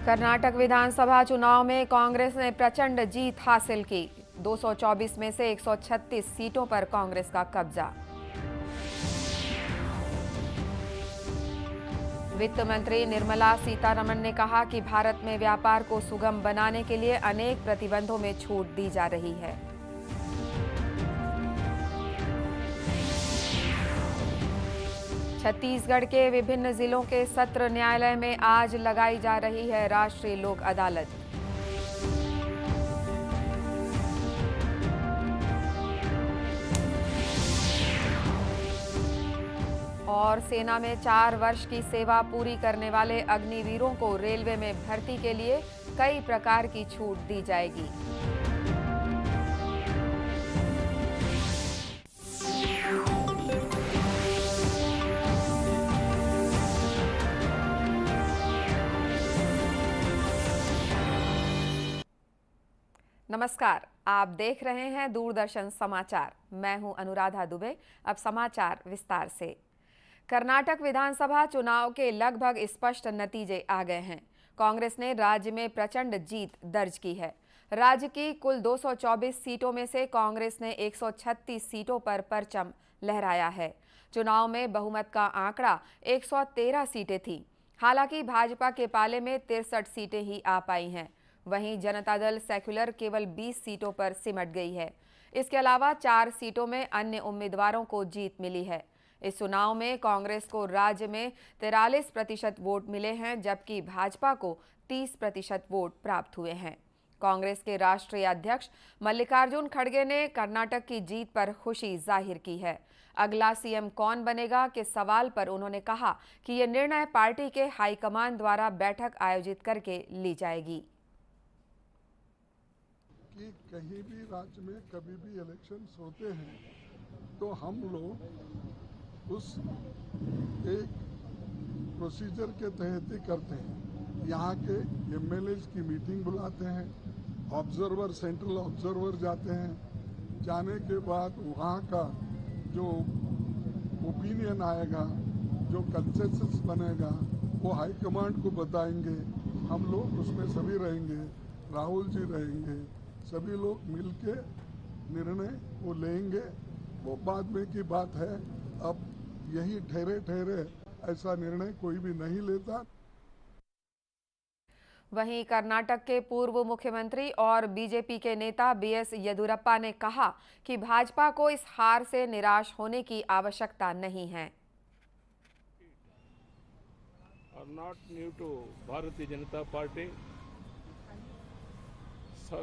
कर्नाटक विधानसभा चुनाव में कांग्रेस ने प्रचंड जीत हासिल की। 224 में से 136 सीटों पर कांग्रेस का कब्जा। वित्त मंत्री निर्मला सीतारमण ने कहा कि भारत में व्यापार को सुगम बनाने के लिए अनेक प्रतिबंधों में छूट दी जा रही है। छत्तीसगढ़ के विभिन्न जिलों के सत्र न्यायालय में आज लगाई जा रही है राष्ट्रीय लोक अदालत। और सेना में 4 वर्ष की सेवा पूरी करने वाले अग्निवीरों को रेलवे में भर्ती के लिए कई प्रकार की छूट दी जाएगी। नमस्कार, आप देख रहे हैं दूरदर्शन समाचार। मैं हूं अनुराधा दुबे। अब समाचार विस्तार से। कर्नाटक विधानसभा चुनाव के लगभग स्पष्ट नतीजे आ गए हैं। कांग्रेस ने राज्य में प्रचंड जीत दर्ज की है। राज्य की कुल 224 सीटों में से कांग्रेस ने 136 सीटों पर परचम लहराया है। चुनाव में बहुमत का आंकड़ा 113 सीटें थीं। हालांकि भाजपा के पाले में 63 सीटें ही आ पाई हैं। वहीं जनता दल सेक्युलर केवल 20 सीटों पर सिमट गई है। इसके अलावा 4 सीटों में अन्य उम्मीदवारों को जीत मिली है। इस चुनाव में कांग्रेस को राज्य में 43% वोट मिले हैं, जबकि भाजपा को 30% वोट प्राप्त हुए हैं। कांग्रेस के राष्ट्रीय अध्यक्ष मल्लिकार्जुन खड़गे ने कर्नाटक की जीत पर खुशी जाहिर की है। अगला सीएम कौन बनेगा के सवाल पर उन्होंने कहा कि यह निर्णय पार्टी के हाईकमान द्वारा बैठक आयोजित करके ली जाएगी। कि कहीं भी राज्य में कभी भी इलेक्शंस होते हैं तो हम लोग उस एक प्रोसीजर के तहत ही करते हैं। यहाँ के एमएलएज की मीटिंग बुलाते हैं, ऑब्जर्वर सेंट्रल ऑब्जर्वर जाते हैं। जाने के बाद वहाँ का जो ओपिनियन आएगा, जो कंसेंसस बनेगा, वो हाईकमांड को बताएंगे। हम लोग उसमें सभी रहेंगे, राहुल जी रहेंगे, सभी लोग मिलके निर्णय वो लेंगे। वो बाद में की बात है। अब यही ठहरे ठहरे ऐसा निर्णय कोई भी नहीं लेता। वहीं कर्नाटक के पूर्व मुख्यमंत्री और बीजेपी के नेता बीएस येदियुरप्पा ने कहा कि भाजपा को इस हार से निराश होने की आवश्यकता नहीं है। Are not new to Bharatiya Janata Party.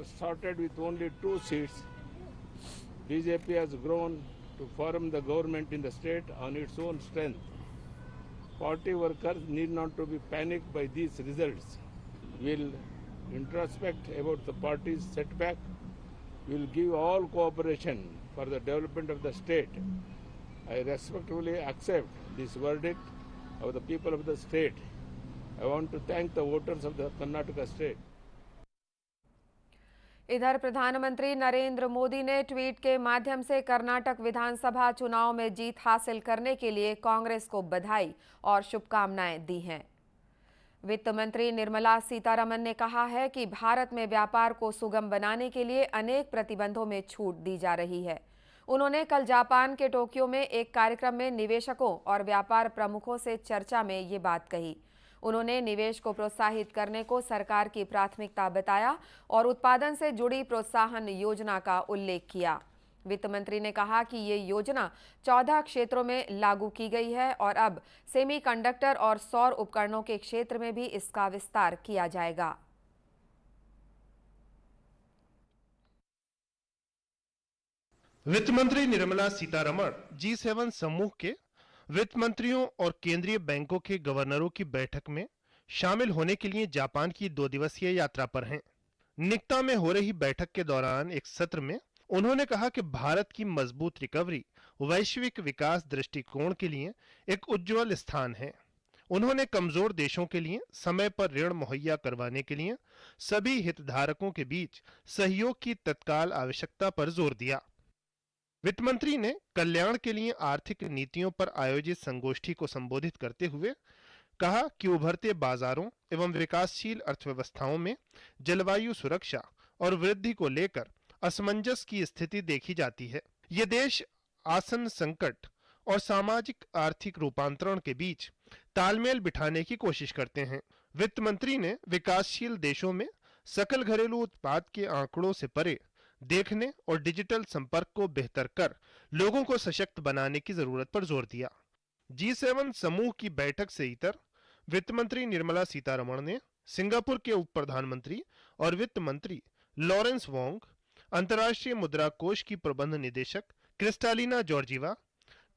Started with only 2 seats. BJP has grown to form the government in the state on its own strength. Party workers need not to be panicked by these results. We'll introspect about the party's setback. We'll give all cooperation for the development of the state. I respectfully accept this verdict of the people of the state. I want to thank the voters of the Karnataka state. इधर प्रधानमंत्री नरेंद्र मोदी ने tweet के माध्यम से कर्नाटक विधानसभा चुनाव में जीत हासिल करने के लिए कांग्रेस को बधाई और शुभकामनाएं दी हैं। वित्त मंत्री निर्मला सीतारमण ने कहा है कि भारत में व्यापार को सुगम बनाने के लिए अनेक प्रतिबंधों में छूट दी जा रही है। उन्होंने कल जापान के टोक्यो में एक कार्यक्रम में निवेशकों और व्यापार प्रमुखों से चर्चा में ये बात कही। उन्होंने निवेश को प्रोत्साहित करने को सरकार की प्राथमिकता बताया और उत्पादन से जुड़ी प्रोत्साहन योजना का उल्लेख किया। वित्त मंत्री ने कहा कि ये योजना 14 क्षेत्रों में लागू की गई है और अब सेमीकंडक्टर और सौर उपकरणों के क्षेत्र में भी इसका विस्तार किया जाएगा। वित्त मंत्री निर्मला सीतारमण G7 समूह के वित्त मंत्रियों और केंद्रीय बैंकों के गवर्नरों की बैठक में शामिल होने के लिए जापान की 2 दिवसीय यात्रा पर हैं। निक्ता में हो रही बैठक के दौरान एक सत्र में उन्होंने कहा कि भारत की मजबूत रिकवरी वैश्विक विकास दृष्टिकोण के लिए एक उज्जवल स्थान है। उन्होंने कमजोर देशों के लिए समय पर ऋण मुहैया करवाने के लिए सभी हितधारकों के बीच सहयोग की तत्काल आवश्यकता पर जोर दिया। वित्त मंत्री ने कल्याण के लिए आर्थिक नीतियों पर आयोजित संगोष्ठी को संबोधित करते हुए कहा कि उभरते बाजारों एवं विकासशील अर्थव्यवस्थाओं में जलवायु सुरक्षा और वृद्धि को लेकर असमंजस की स्थिति देखी जाती है। ये देश आसन संकट और सामाजिक आर्थिक रूपांतरण के बीच तालमेल बिठाने की कोशिश करते हैं। वित्त मंत्री ने विकासशील देशों में सकल घरेलू उत्पाद के आंकड़ों से परे देखने और डिजिटल संपर्क को बेहतर कर लोगों को सशक्त बनाने की जरूरत पर जोर दिया। G7 समूह की बैठक से इतर वित्त मंत्री निर्मला सीतारमण ने सिंगापुर के उप प्रधानमंत्री और वित्त मंत्री लॉरेंस वोंग, अंतर्राष्ट्रीय मुद्रा कोष की प्रबंध निदेशक क्रिस्टालिना जॉर्जीवा,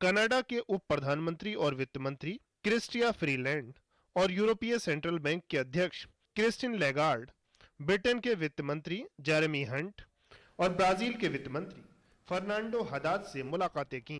कनाडा के उप प्रधानमंत्री और वित्त मंत्री क्रिस्टिया फ्रीलैंड और यूरोपीय सेंट्रल बैंक के अध्यक्ष क्रिस्टिन लैगार्ड, ब्रिटेन के वित्त मंत्री जेरेमी हंट और ब्राजील के वित्त मंत्री फर्नांडो हदाद से मुलाकातें की।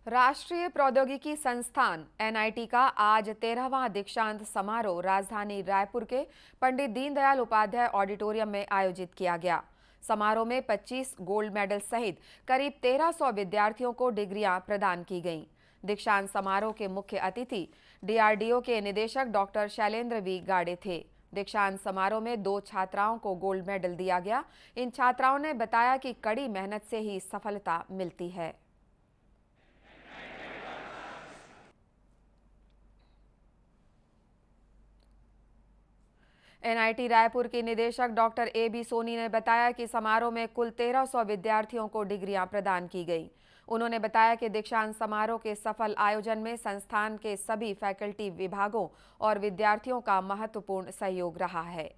राष्ट्रीय प्रौद्योगिकी संस्थान एनआईटी का आज 13वां दीक्षांत समारोह राजधानी रायपुर के पंडित दीनदयाल उपाध्याय ऑडिटोरियम में आयोजित किया गया। समारोह में 25 गोल्ड मेडल सहित करीब 1300 विद्यार्थियों को डिग्रियां प्रदान की गईं। दीक्षांत समारोह के मुख्य अतिथि डीआरडीओ के निदेशक डॉक्टर शैलेंद्र वी गाड़े थे। दीक्षांत समारोह में 2 छात्राओं को गोल्ड मेडल दिया गया। इन छात्राओं ने बताया कि कड़ी मेहनत से ही सफलता मिलती है। एनआईटी रायपुर के निदेशक डॉक्टर ए.बी. सोनी ने बताया कि समारोह में कुल 1300 विद्यार्थियों को डिग्रियां प्रदान की गई। उन्होंने बताया कि दीक्षांत समारोह के सफल आयोजन में संस्थान के सभी फैकल्टी विभागों और विद्यार्थियों का महत्वपूर्ण सहयोग रहा है।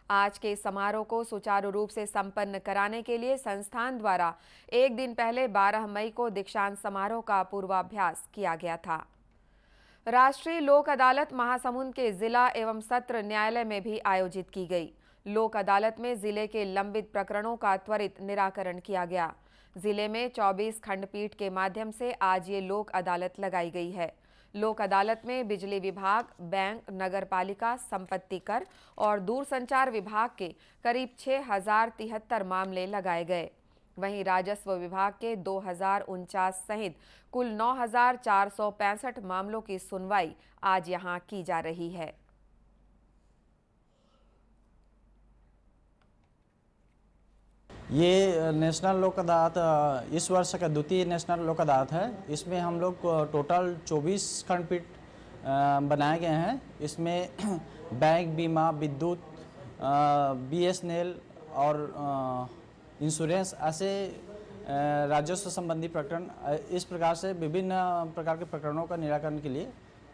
आज के समारोह को सुचारू रूप से संपन्न कराने के लिए संस्थान द्वारा एक दिन पहले 12 मई को दीक्षांत समारोह का पूर्वाभ्यास किया गया था। राष्ट्रीय लोक अदालत महासमुंद के जिला एवं सत्र न्यायालय में भी आयोजित की गई। लोक अदालत में जिले के लंबित प्रकरणों का त्वरित निराकरण किया गया। जिले में 24 खंडपीठ के माध्यम से आज ये लोक अदालत लगाई गई है। लोक अदालत में बिजली विभाग, बैंक, नगरपालिका, संपत्ति कर और दूरसंचार विभाग के करीब 6073 मामले लगाए गए। वहीं राजस्व विभाग के 2049 सहित कुल 9465 मामलों की सुनवाई आज यहां की जा रही है। ये नेशनल लोक अदालत इस वर्ष का द्वितीय नेशनल लोक अदालत है। इसमें हम लोग टोटल 24 खंडपीठ बनाए गए हैं। इसमें बैंक, बीमा, विद्युत, बीएसएनएल और इंश्योरेंस ऐसे राजस्व संबंधी प्रकरण इस प्रकार से विभिन्न प्रकार के प्रकरणों का निराकरण के लिए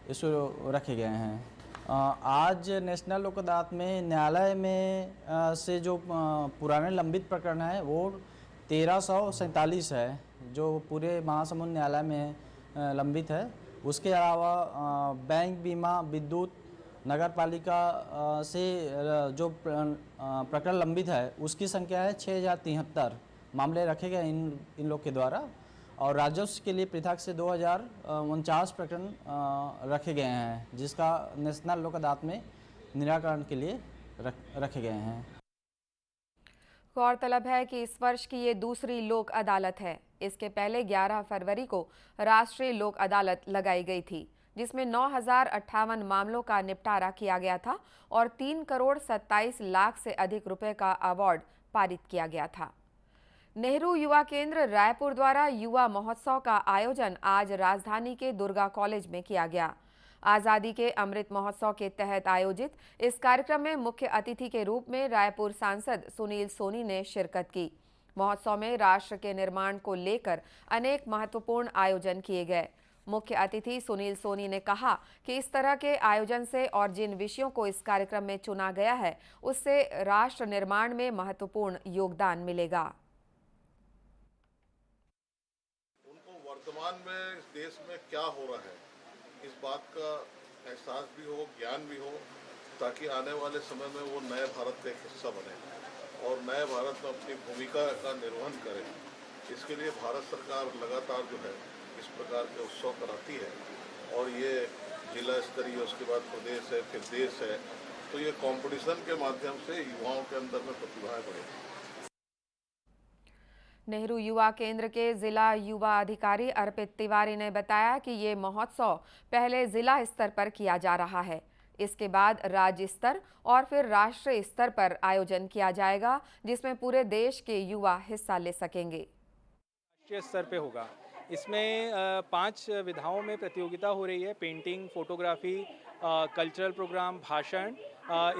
इसको रखे गए हैं। आज नेशनल लोक अदालत में न्यायालय में से जो पुराने लंबित प्रकरण है वो 1347 है, जो पूरे महासमुंद न्यायालय में लंबित है। उसके अलावा बैंक, बीमा, विद्युत, नगरपालिका से जो प्रकरण लंबित है उसकी संख्या है 6073 मामले रखे गए इन लोग के द्वारा। और राजस्व के लिए पृथक से 2049 प्रकरण रखे गए हैं, जिसका नेशनल लोक अदालत में निराकरण के लिए रखे गए हैं। गौरतलब है कि इस वर्ष की ये दूसरी लोक अदालत है। इसके पहले 11 फरवरी को राष्ट्रीय लोक अदालत लगाई गई थी, जिसमें 9058 मामलों का निपटारा किया गया था और 3 करोड़ 27 लाख से अधिक रुपए का अवार्ड पारित किया गया था। नेहरू युवा केंद्र रायपुर द्वारा युवा महोत्सव का आयोजन आज राजधानी के दुर्गा कॉलेज में किया गया। आज़ादी के अमृत महोत्सव के तहत आयोजित इस कार्यक्रम में मुख्य अतिथि के रूप में रायपुर सांसद सुनील सोनी ने शिरकत की। महोत्सव में राष्ट्र के निर्माण को लेकर अनेक महत्वपूर्ण आयोजन किए गए। मुख्य अतिथि सुनील सोनी ने कहा कि इस तरह के आयोजन से और जिन विषयों को इस कार्यक्रम में चुना गया है उससे राष्ट्र निर्माण में महत्वपूर्ण योगदान मिलेगा। वर्तमान में इस देश में क्या हो रहा है, इस बात का एहसास भी हो, ज्ञान भी हो, ताकि आने वाले समय में वो नए भारत का एक हिस्सा बने और नए भारत में अपनी भूमिका का निर्वहन करे। इसके लिए भारत सरकार लगातार जो है इस प्रकार के उत्सव कराती है और ये जिला स्तरीय, उसके बाद प्रदेश है, फिर देश है, तो ये कंपटीशन के माध्यम से युवाओं के अंदर में प्रतिभाएं बढ़ेगी। नेहरू युवा केंद्र के जिला युवा अधिकारी अर्पित तिवारी ने बताया कि ये महोत्सव पहले जिला स्तर पर किया जा रहा है। इसके बाद राज्य स्तर और फिर राष्ट्रीय स्तर पर आयोजन किया जाएगा, जिसमें पूरे देश के युवा हिस्सा ले सकेंगे। राष्ट्रीय स्तर पे होगा। इसमें 5 विधाओं में प्रतियोगिता हो रही है: पेंटिंग, फोटोग्राफी, कल्चरल प्रोग्राम, भाषण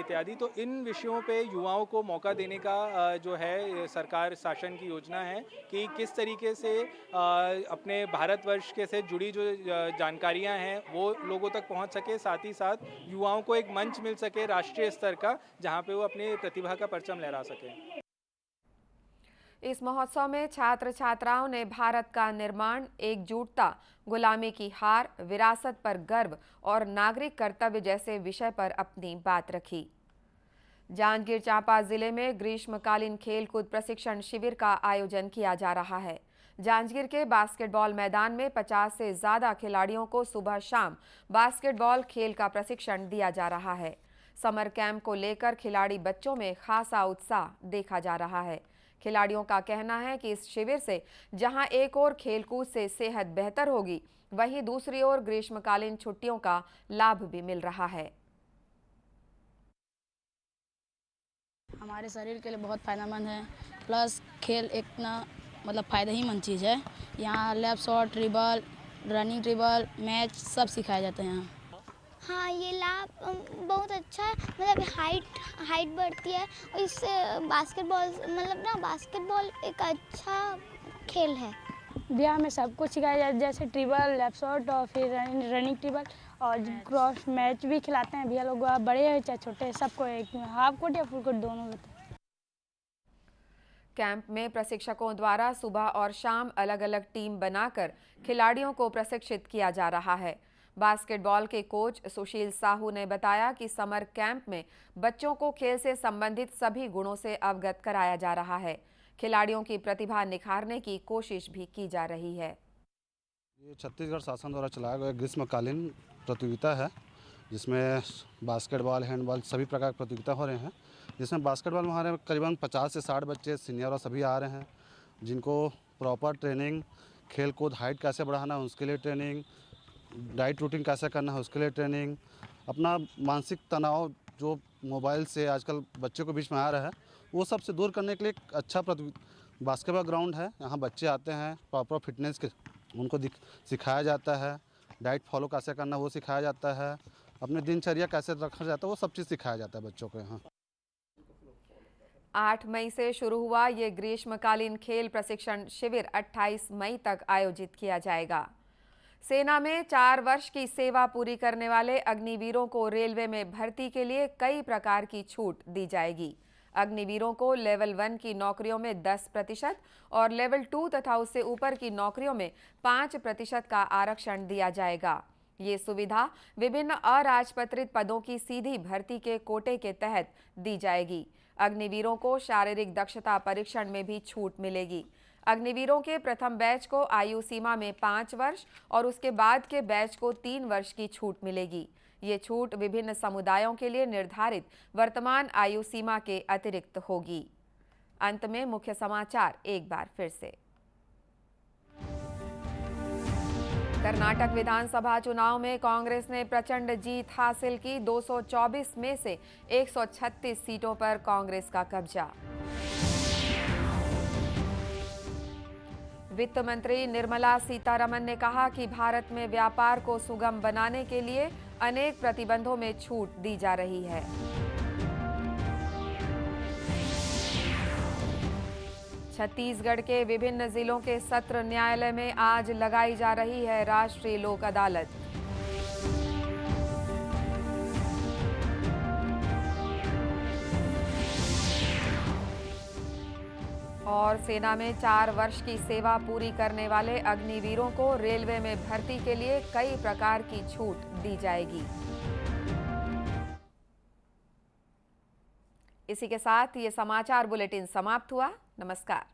इत्यादि। तो इन विषयों पे युवाओं को मौका देने का जो है सरकार शासन की योजना है कि किस तरीके से अपने भारतवर्ष के से जुड़ी जो जानकारियां हैं वो लोगों तक पहुंच सके, साथ ही साथ युवाओं को एक मंच मिल सके राष्ट्रीय स्तर का, जहां पे वो अपनी प्रतिभा का परचम लहरा सके। इस महोत्सव में छात्र छात्राओं ने भारत का निर्माण, एकजुटता, गुलामी की हार, विरासत पर गर्व और नागरिक कर्तव्य जैसे विषय पर अपनी बात रखी। जांजगीर चांपा जिले में ग्रीष्मकालीन खेलकूद प्रशिक्षण शिविर का आयोजन किया जा रहा है। जांजगीर के बास्केटबॉल मैदान में 50 से ज्यादा खिलाड़ियों को सुबह शाम बास्केटबॉल खेल का प्रशिक्षण दिया जा रहा है। समर कैंप को लेकर खिलाड़ी बच्चों में खासा उत्साह देखा जा रहा है। खिलाड़ियों का कहना है कि इस शिविर से जहां एक ओर खेलकूद से सेहत बेहतर होगी, वहीं दूसरी ओर ग्रीष्मकालीन छुट्टियों का लाभ भी मिल रहा है। हमारे शरीर के लिए बहुत फायदेमंद है, प्लस खेल एक ना मतलब फ़ायदा ही मंद चीज़ है। यहाँ lap shot, dribble, running dribble, match सब सिखाए जाते हैं यहाँ। हाँ, ये लाभ बहुत अच्छा है, मतलब हाइट बढ़ती है और इससे बास्केटबॉल एक अच्छा खेल है। बिहार में सब कुछ सिखाया जाता है, जैसे ट्रिबल, लैप शॉट और फिर रनिंग ट्रिबल और क्रॉस मैच भी खिलाते हैं। भैया लोग बड़े हैं चाहे छोटे, सबको एक हाफ कोर्ट या फुल कोर्ट दोनों होते हैं। कैंप में प्रशिक्षकों द्वारा सुबह और शाम अलग अलग टीम बनाकर खिलाड़ियों को प्रशिक्षित किया जा रहा है। बास्केटबॉल के कोच सुशील साहू ने बताया कि समर कैंप में बच्चों को खेल से संबंधित सभी गुणों से अवगत कराया जा रहा है। खिलाड़ियों की प्रतिभा निखारने की कोशिश भी की जा रही है। ये छत्तीसगढ़ शासन द्वारा चलाया गया ग्रीष्मकालीन प्रतियोगिता है, जिसमें बास्केटबॉल, हैंडबॉल सभी प्रकार की प्रतियोगिता हो रहे हैं। जिसमें बास्केटबॉल में हमारे करीबन 50 से 60 बच्चे सीनियर और सभी आ रहे हैं, जिनको प्रॉपर ट्रेनिंग, खेल कूद, हाइट कैसे बढ़ाना है उसके लिए ट्रेनिंग, डाइट रूटीन कैसे करना है उसके लिए ट्रेनिंग, अपना मानसिक तनाव जो मोबाइल से आजकल बच्चों के बीच में आ रहा है वो सब से दूर करने के लिए एक अच्छा बास्केटबॉल ग्राउंड है। यहाँ बच्चे आते हैं, प्रॉपर फिटनेस के उनको सिखाया जाता है, डाइट फॉलो कैसे करना वो सिखाया जाता है, अपने दिनचर्या कैसे रखा जाता है वो सब चीज़ सिखाया जाता है बच्चों को यहाँ। 8 मई से शुरू हुआ ये ग्रीष्मकालीन खेल प्रशिक्षण शिविर 28 मई तक आयोजित किया जाएगा। सेना में 4 वर्ष की सेवा पूरी करने वाले अग्निवीरों को रेलवे में भर्ती के लिए कई प्रकार की छूट दी जाएगी। अग्निवीरों को लेवल 1 की नौकरियों में 10% और लेवल 2 तथा उससे ऊपर की नौकरियों में 5% का आरक्षण दिया जाएगा। ये सुविधा विभिन्न अराजपत्रित पदों की सीधी भर्ती के कोटे के तहत दी जाएगी। अग्निवीरों को शारीरिक दक्षता परीक्षण में भी छूट मिलेगी। अग्निवीरों के प्रथम बैच को आयु सीमा में 5 वर्ष और उसके बाद के बैच को 3 वर्ष की छूट मिलेगी। ये छूट विभिन्न समुदायों के लिए निर्धारित वर्तमान आयु सीमा के अतिरिक्त होगी। अंत में मुख्य समाचार एक बार फिर से। कर्नाटक विधानसभा चुनाव में कांग्रेस ने प्रचंड जीत हासिल की। 224 में से 136 सीटों पर कांग्रेस का कब्जा। वित्त मंत्री निर्मला सीतारमण ने कहा कि भारत में व्यापार को सुगम बनाने के लिए अनेक प्रतिबंधों में छूट दी जा रही है। छत्तीसगढ़ के विभिन्न जिलों के सत्र न्यायालय में आज लगाई जा रही है राष्ट्रीय लोक अदालत। और सेना में 4 वर्ष की सेवा पूरी करने वाले अग्निवीरों को रेलवे में भर्ती के लिए कई प्रकार की छूट दी जाएगी। इसी के साथ ये समाचार बुलेटिन समाप्त हुआ। नमस्कार।